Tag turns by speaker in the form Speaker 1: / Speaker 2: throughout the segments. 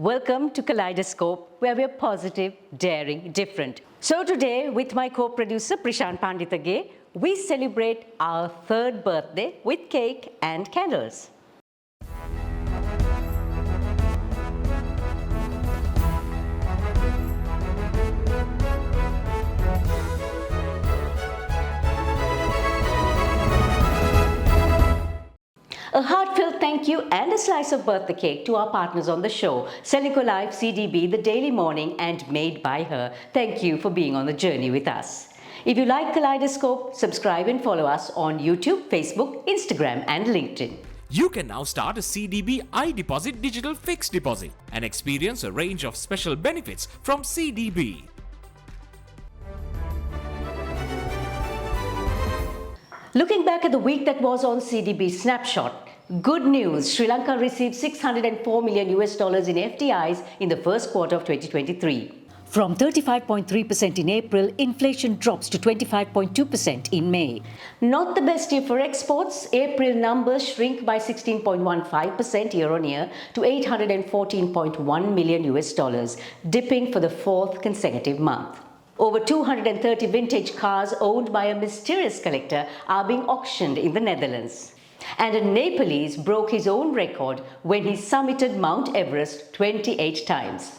Speaker 1: Welcome to Kaleidoscope, where we're positive, daring, different. So today, with my co-producer Prashant Panditage, we celebrate our third birthday with cake and candles. A heartfelt thank you and a slice of birthday cake to our partners on the show, Srilanka Life, CDB, The Daily Morning and Made by Her. Thank you for being on the journey with us. If you like Kaleidoscope, subscribe and follow us on YouTube, Facebook, Instagram and LinkedIn.
Speaker 2: You can now start a CDB iDeposit digital fixed deposit and experience a range of special benefits from CDB.
Speaker 1: Looking back at the week that was on CDB Snapshot, good news, Sri Lanka received $604 million in FDIs in the first quarter of 2023. From 35.3% in April, inflation drops to 25.2% in May. Not the best year for exports. April numbers shrink by 16.15% year-on-year to $814.1 million, dipping for the fourth consecutive month. Over 230 vintage cars owned by a mysterious collector are being auctioned in the Netherlands. And a Nepalese broke his own record when he summited Mount Everest 28 times.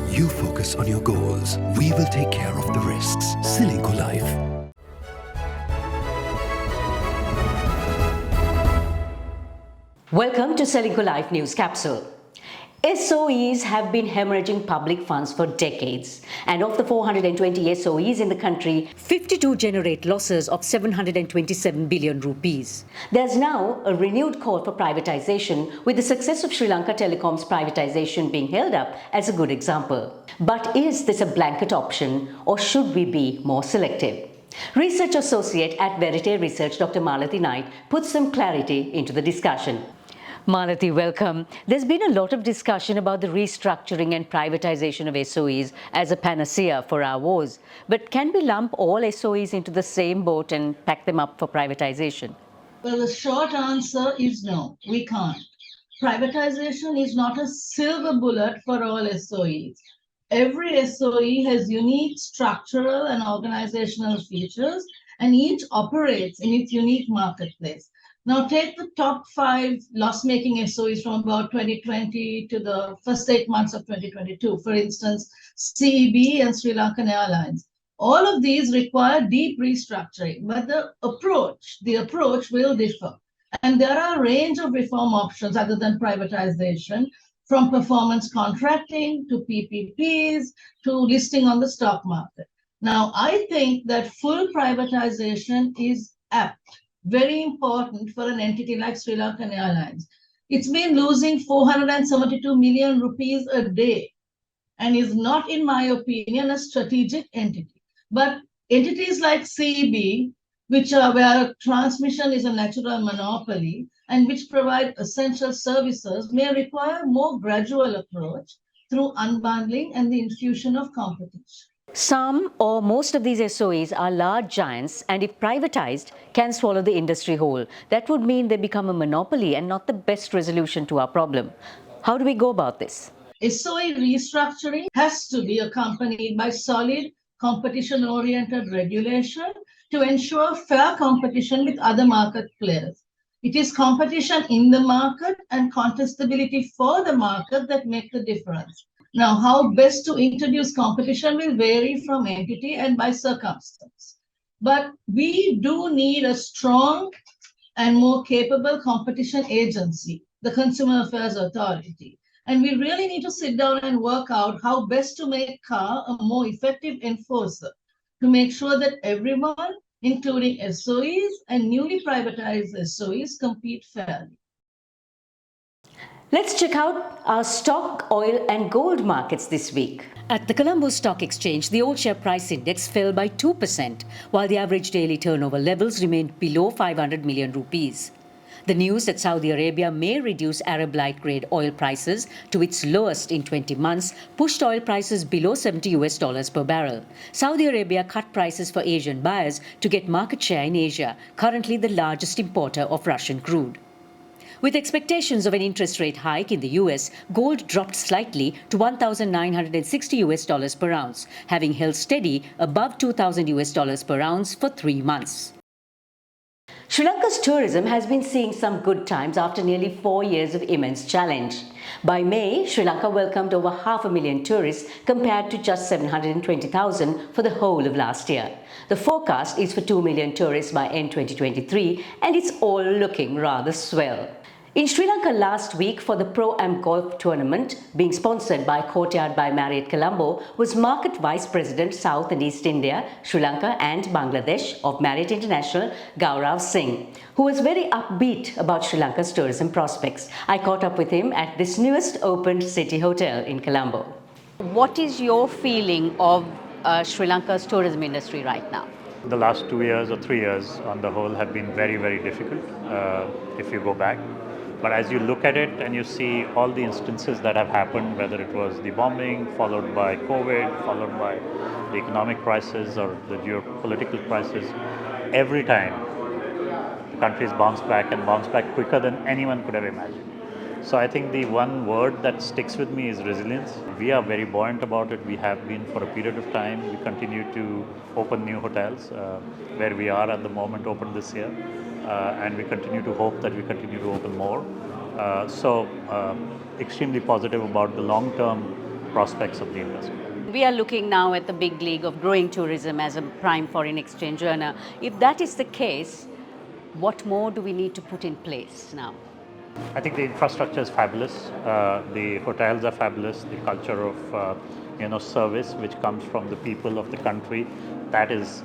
Speaker 3: You focus on your goals. We will take care of the risks. Srilanka Life.
Speaker 1: Welcome to Srilanka Life News Capsule. SOEs have been hemorrhaging public funds for decades, and of the 420 SOEs in the country, 52 generate losses of 727 billion rupees. There's now a renewed call for privatization, with the success of Sri Lanka Telecom's privatization being held up as a good example. But is this a blanket option, or should we be more selective? Research Associate at Verite Research, Dr. Malathi Knight, puts some clarity into the discussion. Malathi, welcome. There's been a lot of discussion about the restructuring and privatization of SOEs as a panacea for our woes. But can we lump all SOEs into the same boat and pack them up for privatization?
Speaker 4: Well, the short answer is no, we can't. Privatization is not a silver bullet for all SOEs. Every SOE has unique structural and organizational features, and each operates in its unique marketplace. Now, take the top 5 loss-making SOEs from about 2020 to the first 8 months of 2022. For instance, CEB and Sri Lankan Airlines. All of these require deep restructuring, but the approach will differ. And there are a range of reform options other than privatization, from performance contracting to PPPs to listing on the stock market. Now, I think that full privatization is apt. Very important for an entity like Sri Lankan Airlines. It's been losing 472 million rupees a day and is not, in my opinion, a strategic entity. But entities like CEB, where transmission is a natural monopoly and which provide essential services, may require a more gradual approach through unbundling and the infusion of competition.
Speaker 1: Some or most of these SOEs are large giants, and if privatized, can swallow the industry whole. That would mean they become a monopoly and not the best resolution to our problem. How do we go about this?
Speaker 4: SOE restructuring has to be accompanied by solid competition-oriented regulation to ensure fair competition with other market players. It is competition in the market and contestability for the market that make the difference. Now, how best to introduce competition will vary from entity and by circumstance. But we do need a strong and more capable competition agency, the Consumer Affairs Authority. And we really need to sit down and work out how best to make CAR a more effective enforcer to make sure that everyone, including SOEs and newly privatized SOEs, compete fairly.
Speaker 1: Let's check out our stock, oil, and gold markets this week. At the Colombo Stock Exchange, the all-share price index fell by 2%, while the average daily turnover levels remained below 500 million rupees. The news that Saudi Arabia may reduce Arab light-grade oil prices to its lowest in 20 months pushed oil prices below $70 per barrel. Saudi Arabia cut prices for Asian buyers to get market share in Asia, currently the largest importer of Russian crude. With expectations of an interest rate hike in the US, gold dropped slightly to $1,960 per ounce, having held steady above $2,000 per ounce for 3 months. Sri Lanka's tourism has been seeing some good times after nearly 4 years of immense challenge. By May, Sri Lanka welcomed over 500,000 tourists compared to just 720,000 for the whole of last year. The forecast is for 2 million tourists by end 2023, and it's all looking rather swell. In Sri Lanka last week for the Pro-Am Golf Tournament being sponsored by Courtyard by Marriott Colombo was Market Vice President South and East India, Sri Lanka and Bangladesh of Marriott International, Gaurav Singh, who was very upbeat about Sri Lanka's tourism prospects. I caught up with him at this newest opened city hotel in Colombo. What is your feeling of Sri Lanka's tourism industry right now?
Speaker 5: The last 2 years or 3 years on the whole have been very, very difficult if you go back. But as you look at it and you see all the instances that have happened, whether it was the bombing, followed by COVID, followed by the economic crisis or the geopolitical crisis, every time the country's bounced back and bounced back quicker than anyone could have imagined. So I think the one word that sticks with me is resilience. We are very buoyant about it. We have been for a period of time. We continue to open new hotels where we are at the moment open this year. And we continue to hope that we continue to open more. Extremely positive about the long-term prospects of the industry.
Speaker 1: We are looking now at the big league of growing tourism as a prime foreign exchange earner. If that is the case, what more do we need to put in place now?
Speaker 5: I think the infrastructure is fabulous. The hotels are fabulous. The culture of service which comes from the people of the country, that is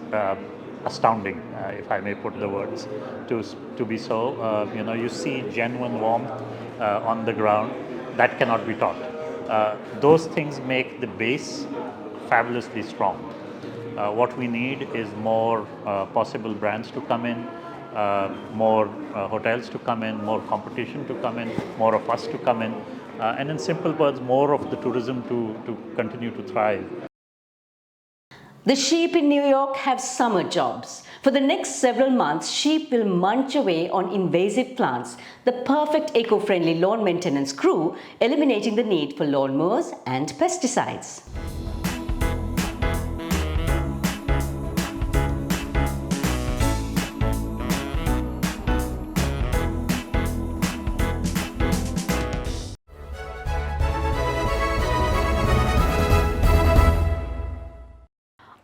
Speaker 5: astounding, if I may put the words to be so. You see genuine warmth on the ground that cannot be taught. Those things make the base fabulously strong. What we need is more possible brands to come in, more hotels to come in, more competition to come in, more of us to come in, and in simple words, more of the tourism to continue to thrive.
Speaker 1: The sheep in New York have summer jobs. For the next several months, sheep will munch away on invasive plants, the perfect eco-friendly lawn maintenance crew, eliminating the need for lawnmowers and pesticides.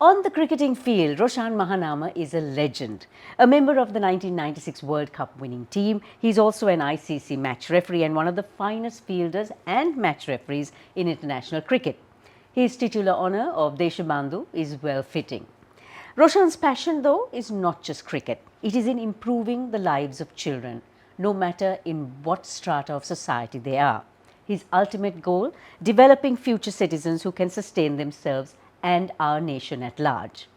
Speaker 1: On the cricketing field, Roshan Mahanama is a legend. A member of the 1996 World Cup winning team, he is also an ICC match referee and one of the finest fielders and match referees in international cricket. His titular honour of Deshabandhu is well fitting. Roshan's passion, though, is not just cricket. It is in improving the lives of children, no matter in what strata of society they are. His ultimate goal, developing future citizens who can sustain themselves and our nation at large.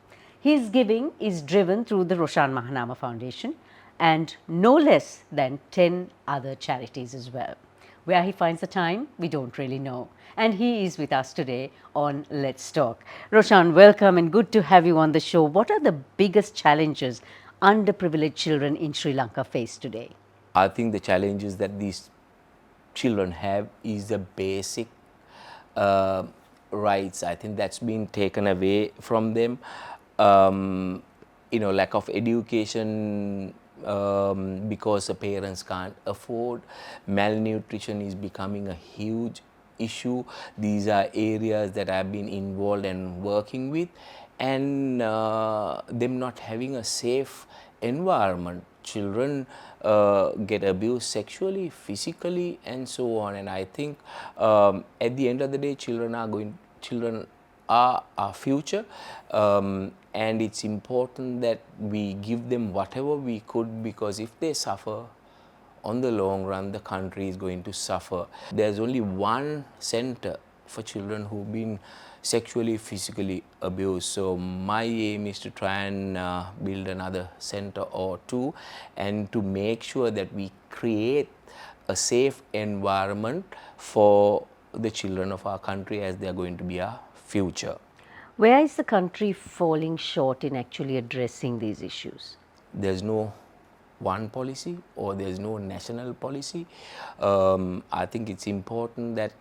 Speaker 1: His giving is driven through the Roshan Mahanama Foundation and no less than 10 other charities as well. Where he finds the time, we don't really know. And he is with us today on Let's Talk. Roshan, welcome and good to have you on the show. What are the biggest challenges underprivileged children in Sri Lanka face today?
Speaker 6: I think the challenges that these children have is the basic rights. I think that's been taken away from them. Lack of education because the parents can't afford. Malnutrition is becoming a huge issue. These are areas that I've been involved and working with, and them not having a safe environment. Children get abused sexually, physically, and so on. And I think at the end of the day, children are our future, and it's important that we give them whatever we could, because if they suffer on the long run, the country is going to suffer. There's only one center for children who've been sexually, physically abused. So my aim is to try and build another center or two, and to make sure that we create a safe environment for the children of our country, as they are going to be our future.
Speaker 1: Where is the country falling short in actually addressing these issues?
Speaker 6: There's no one policy, or there's no national policy. I think it's important that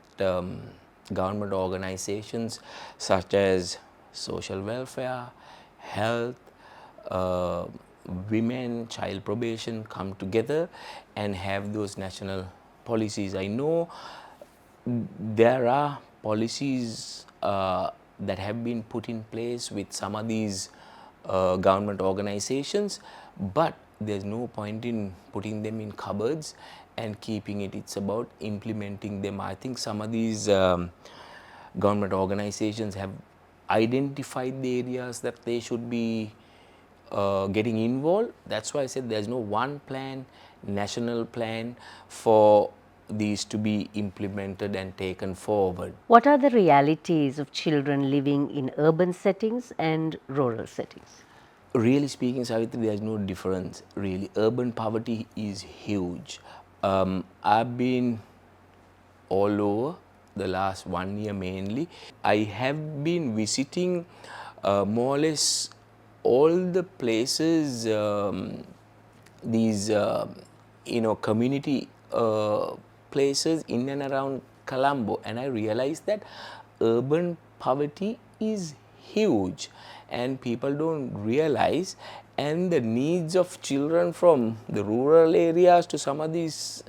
Speaker 6: government organizations such as social welfare, health, women, child probation come together and have those national policies. I know there are policies that have been put in place with some of these government organizations, but there's no point in putting them in cupboards and keeping it. It's about implementing them. I think some of these government organizations have identified the areas that they should be getting involved. That's why I said there's no one plan, national plan for these to be implemented and taken forward.
Speaker 1: What are the realities of children living in urban settings and rural settings?
Speaker 6: Really speaking, Savithri, there's no difference really. Urban poverty is huge. I've been all over the last 1 year mainly. I have been visiting more or less all the places, these community places in and around Colombo, and I realized that urban poverty is huge and people don't realize, and the needs of children from the rural areas to some of these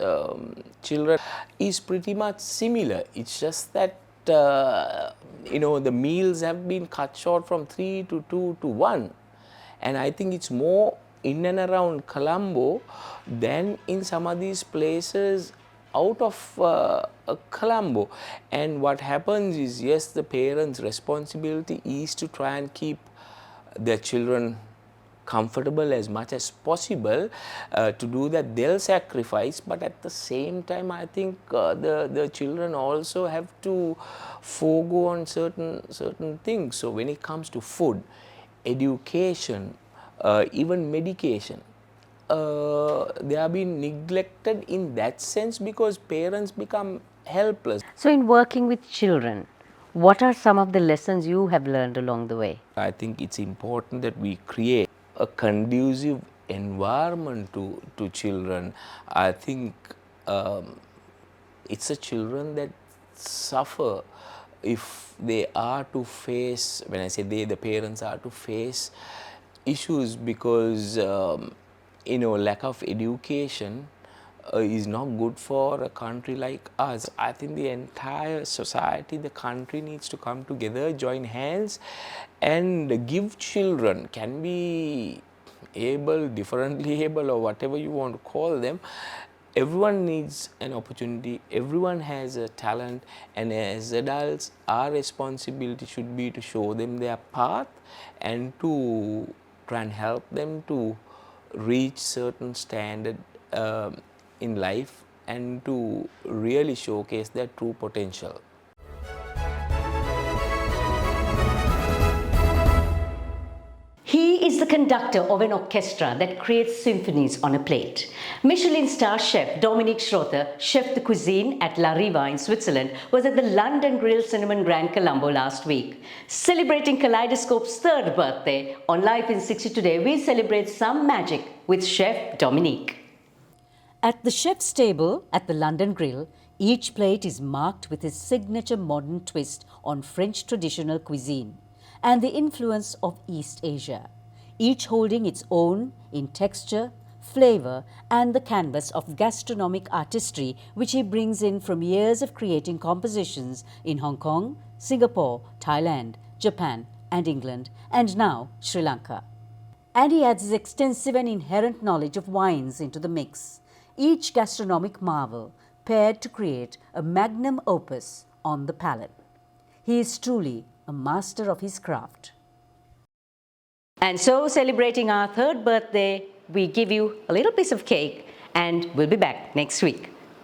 Speaker 6: children is pretty much similar. It's just that the meals have been cut short from 3 to 2 to 1, and I think it's more in and around Colombo than in some of these places out of Colombo. And what happens is, yes, the parents' responsibility is to try and keep their children comfortable as much as possible. To do that, they'll sacrifice, but at the same time, I think the children also have to forego on certain things. So when it comes to food, education, even medication, they are being neglected in that sense because parents become helpless.
Speaker 1: So in working with children, what are some of the lessons you have learned along the way?
Speaker 6: I think it's important that we create a conducive environment to children. I think it's the children that suffer if they are to face, when I say they, the parents are to face issues because lack of education is not good for a country like us. I think the entire society, the country needs to come together, join hands and give children, can be able, differently able, or whatever you want to call them. Everyone needs an opportunity, everyone has a talent, and as adults our responsibility should be to show them their path and to try and help them to reach certain standard in life and to really showcase their true potential.
Speaker 1: He is the conductor of an orchestra that creates symphonies on a plate. Michelin star chef Dominique Schroeter, chef de cuisine at La Riva in Switzerland, was at the London Grill Cinnamon Grand Colombo last week. Celebrating Kaleidoscope's 3rd birthday, on Life in 60 Today, we celebrate some magic with Chef Dominique. At the chef's table at the London Grill, each plate is marked with his signature modern twist on French traditional cuisine and the influence of East Asia, each holding its own in texture, flavor, and the canvas of gastronomic artistry which he brings in from years of creating compositions in Hong Kong, Singapore, Thailand, Japan, and England, and now Sri Lanka. And he adds his extensive and inherent knowledge of wines into the mix, each gastronomic marvel paired to create a magnum opus on the palate. He is truly a master of his craft. And so, celebrating our 3rd birthday, we give you a little piece of cake and we'll be back next week.